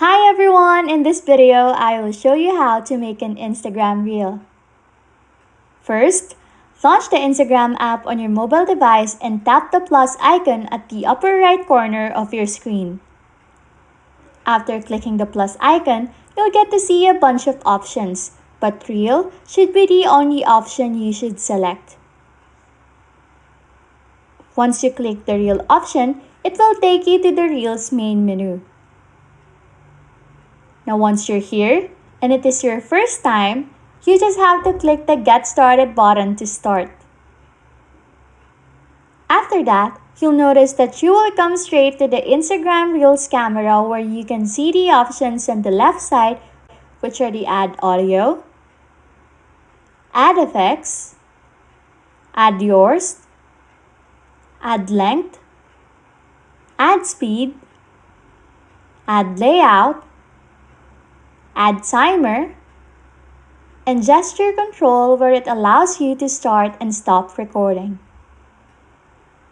Hi everyone! In this video, I will show you how to make an Instagram reel. First, launch the Instagram app on your mobile device and tap the plus icon at the upper right corner of your screen. After clicking the plus icon, you'll get to see a bunch of options, but Reel should be the only option you should select. Once you click the Reel option, it will take you to the Reel's main menu. Now once you're here, and it is your first time, you just have to click the Get Started button to start. After that, you'll notice that you will come straight to the Instagram Reels camera where you can see the options on the left side, which are the Add Audio, Add Effects, Add Yours, Add Length, Add Speed, Add Layout, Add Timer, and Gesture Control where it allows you to start and stop recording.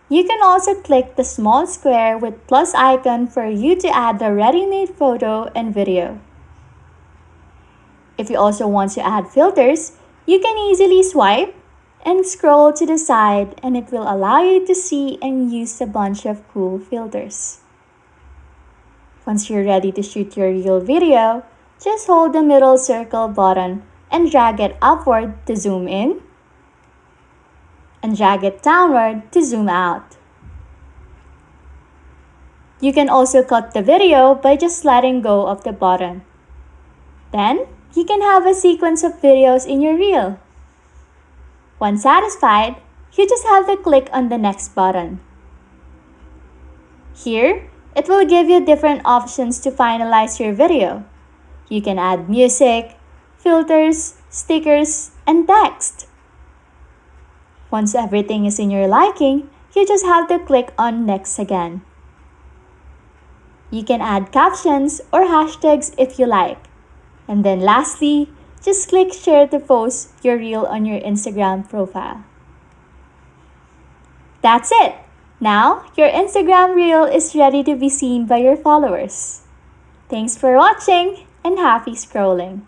You can also click the small square with plus icon for you to add the ready-made photo and video. If you also want to add filters, you can easily swipe and scroll to the side and it will allow you to see and use a bunch of cool filters. Once you're ready to shoot your reel video, just hold the middle circle button and drag it upward to zoom in and drag it downward to zoom out. You can also cut the video by just letting go of the button. Then, you can have a sequence of videos in your reel. Once satisfied, you just have to click on the next button. Here, it will give you different options to finalize your video. You can add music, filters, stickers, and text. Once everything is in your liking, you just have to click on Next again. You can add captions or hashtags if you like. And then lastly, just click Share to post your reel on your Instagram profile. That's it! Now, your Instagram reel is ready to be seen by your followers. Thanks for watching and happy scrolling!